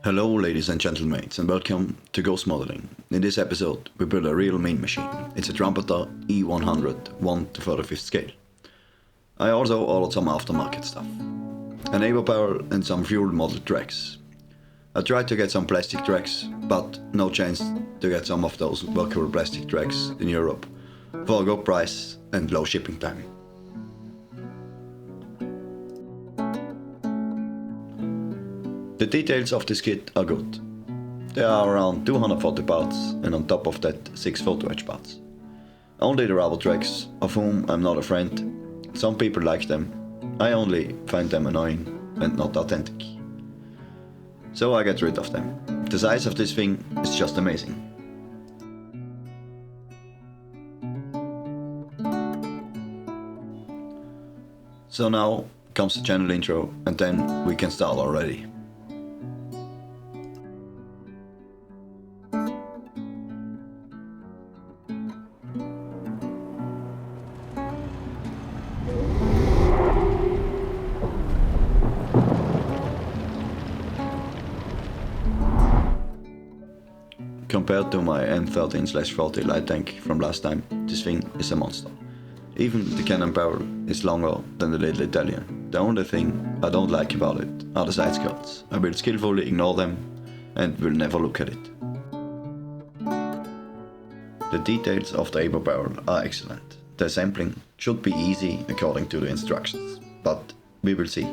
Hello ladies and gentlemen and welcome to Ghostmodeling. In this episode we build a real main machine. It's a Trumpeter E100 1/35 scale. I also ordered some aftermarket stuff. An ABER barrel and some fuel model tracks. I tried to get some plastic tracks, but no chance to get some of those workable plastic tracks in Europe for a good price and low shipping time. The details of this kit are good. There are around 240 parts and on top of that 6 photo etch parts. Only the rubber tracks, of whom I'm not a friend. Some people like them. I only find them annoying and not authentic. So I get rid of them. The size of this thing is just amazing. So now comes the channel intro and then we can start already. Compared to my M13/40 light tank from last time, this thing is a monster. Even the cannon barrel is longer than the little Italian. The only thing I don't like about it are the side skirts. I will skillfully ignore them and will never look at it. The details of the ABER barrel are excellent. The assembling should be easy according to the instructions, but we will see.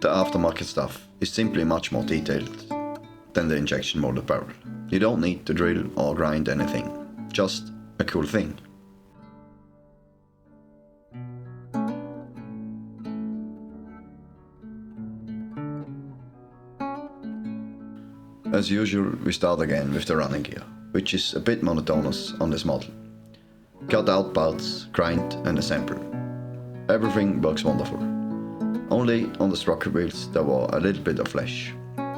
The aftermarket stuff is simply much more detailed than the injection molded barrel. You don't need to drill or grind anything, just a cool thing. As usual, we start again with the running gear, which is a bit monotonous on this model. Cut out parts, grind and assemble. Everything works wonderful. Only on the sprocket wheels there were a little bit of flesh.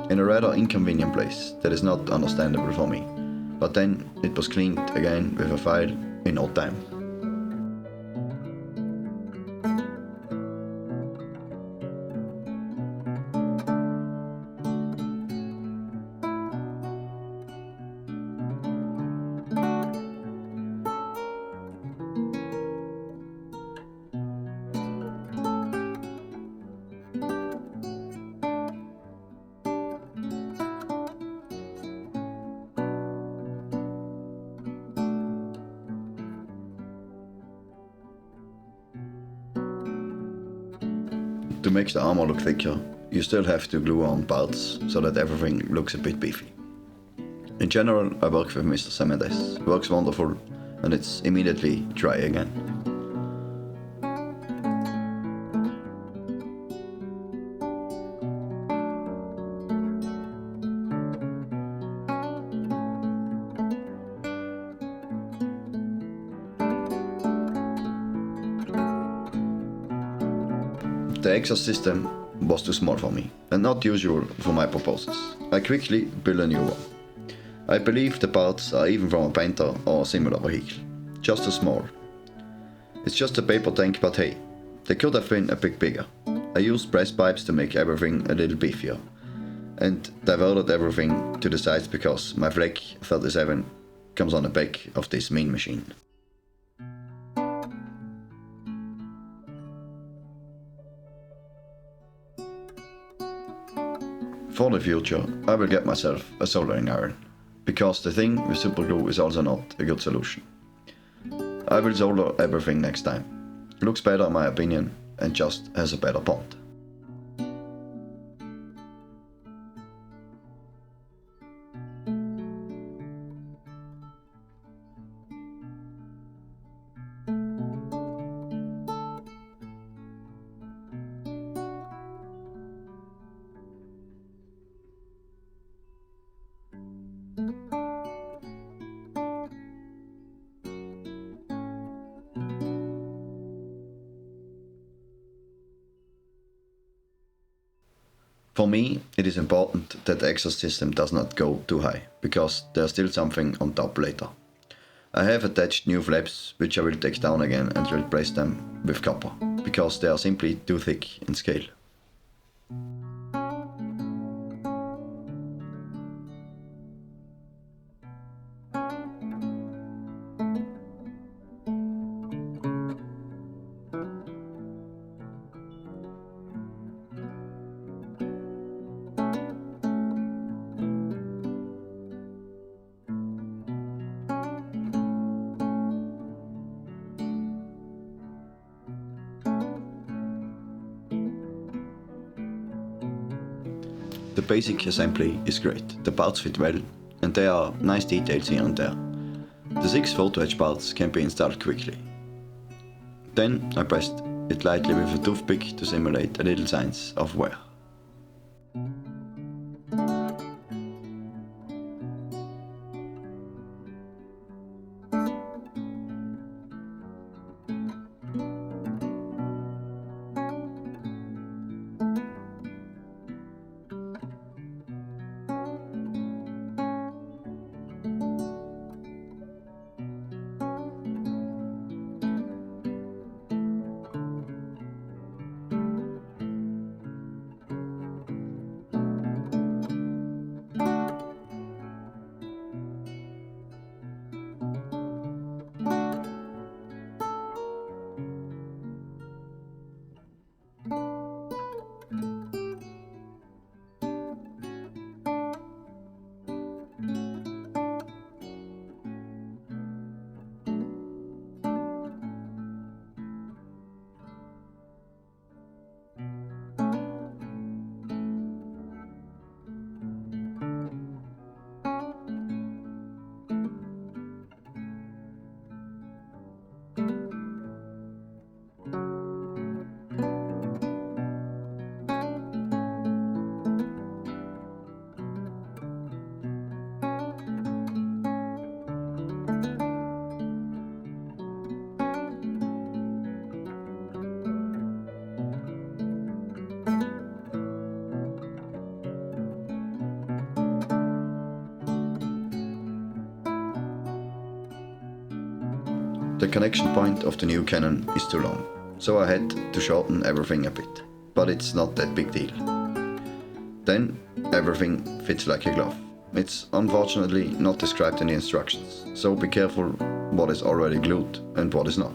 In a rather inconvenient place that is not understandable for me, but then it was cleaned again with a file in no time. To make the armor look thicker, you still have to glue on parts so that everything looks a bit beefy. In general, I work with Mr. Cemendes. Works wonderful and it's immediately dry again. The exhaust system was too small for me, and not usual for my purposes. I quickly built a new one. I believe the parts are even from a painter or a similar vehicle. Just too small. It's just a paper tank, but hey, they could have been a bit bigger. I used press pipes to make everything a little beefier, and diverted everything to the sides because my Flack 37 comes on the back of this main machine. For the future, I will get myself a soldering iron, because the thing with super glue is also not a good solution. I will solder everything next time. Looks better in my opinion, and just has a better bond. For me, it is important that the exhaust system does not go too high, because there's still something on top later. I have attached new flaps, which I will take down again and replace them with copper, because they are simply too thick in scale. The basic assembly is great, the parts fit well, and there are nice details here and there. The 6 photo etch parts can be installed quickly. Then I pressed it lightly with a toothpick to simulate a little signs of wear. The connection point of the new cannon is too long, so I had to shorten everything a bit, but it's not that big deal. Then everything fits like a glove. It's unfortunately not described in the instructions, so be careful what is already glued and what is not.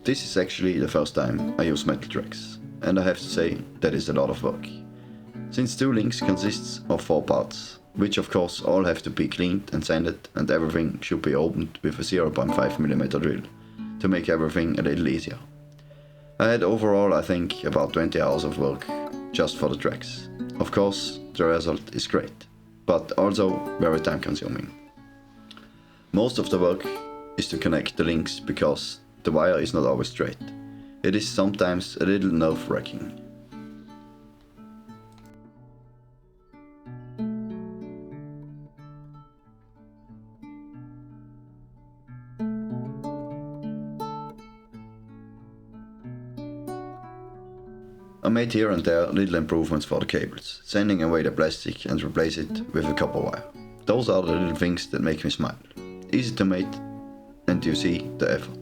This is actually the first time I use metal tracks, and I have to say that is a lot of work. Since 2 links consists of 4 parts, which of course all have to be cleaned and sanded, and everything should be opened with a 0.5mm drill to make everything a little easier. I had overall I think about 20 hours of work just for the tracks. Of course the result is great, but also very time consuming. Most of the work is to connect the links because the wire is not always straight. It is sometimes a little nerve-wracking. I made here and there little improvements for the cables, sanding away the plastic and replace it with a copper wire. Those are the little things that make me smile. Easy to make, and you see the effort.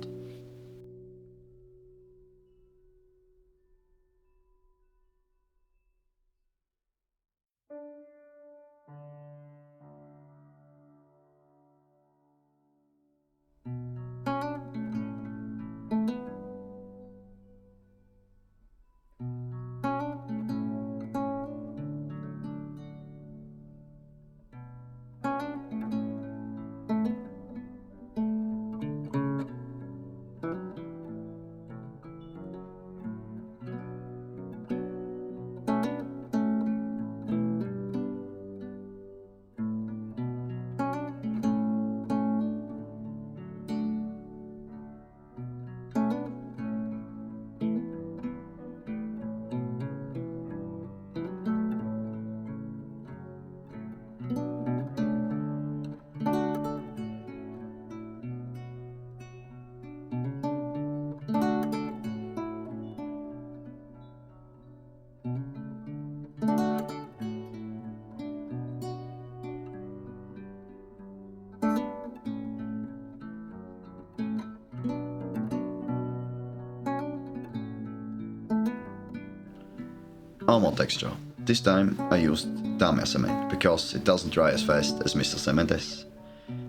armor texture. This time I used Damia cement because it doesn't dry as fast as Mr. Cement does.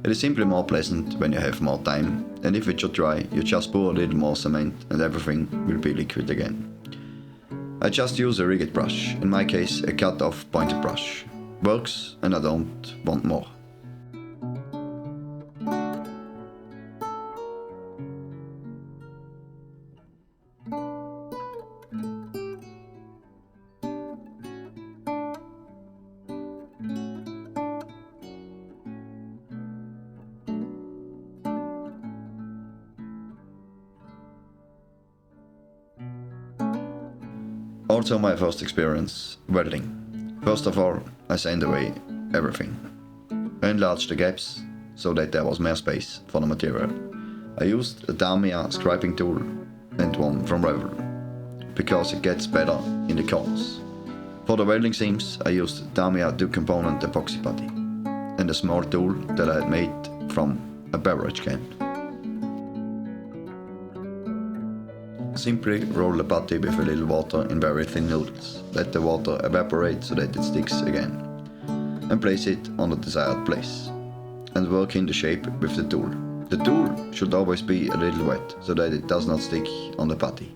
It is simply more pleasant when you have more time, and if it should dry, you just pour a little more cement and everything will be liquid again. I just use a rigged brush, in my case a cut off pointed brush. Works and I don't want more. Also my first experience welding. First of all, I sand away everything. I enlarged the gaps so that there was more space for the material. I used a Damia scribing tool and one from Revel, because it gets better in the corners. For the welding seams I used Damia 2-component epoxy putty and a small tool that I had made from a beverage can. Simply roll the putty with a little water in very thin noodles. Let the water evaporate so that it sticks again. And place it on the desired place. And work in the shape with the tool. The tool should always be a little wet so that it does not stick on the putty.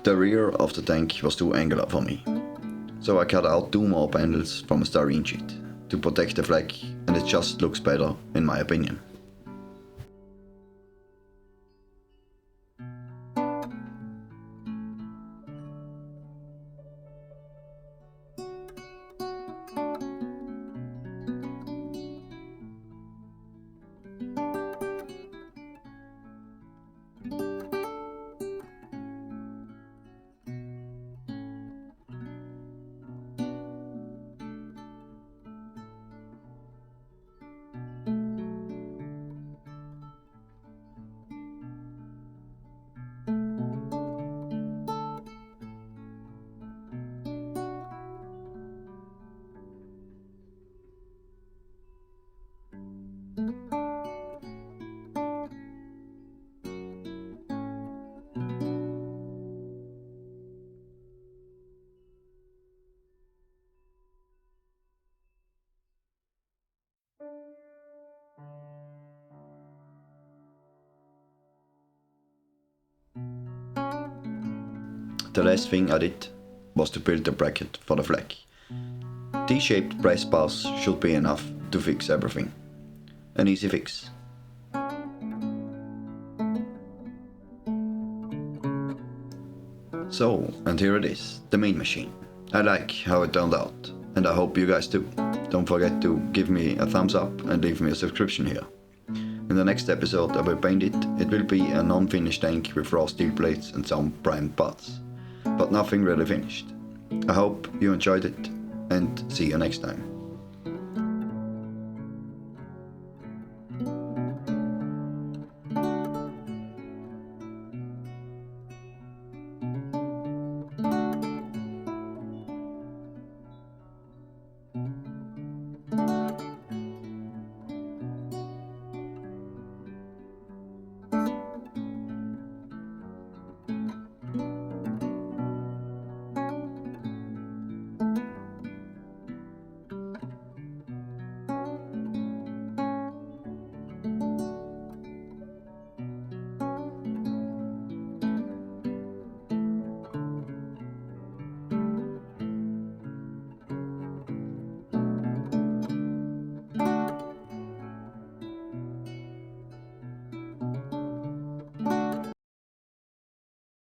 The rear of the tank was too angular for me, so I cut out 2 more panels from a styrene sheet to protect the Flack, and it just looks better in my opinion. The last thing I did was to build a bracket for the Flack. T-shaped brass bars should be enough to fix everything. An easy fix. So, and here it is, the main machine. I like how it turned out, and I hope you guys do. Don't forget to give me a thumbs up and leave me a subscription here. In the next episode I will paint it. It will be a non-finished tank with raw steel plates and some primed parts, but nothing really finished. I hope you enjoyed it, and see you next time.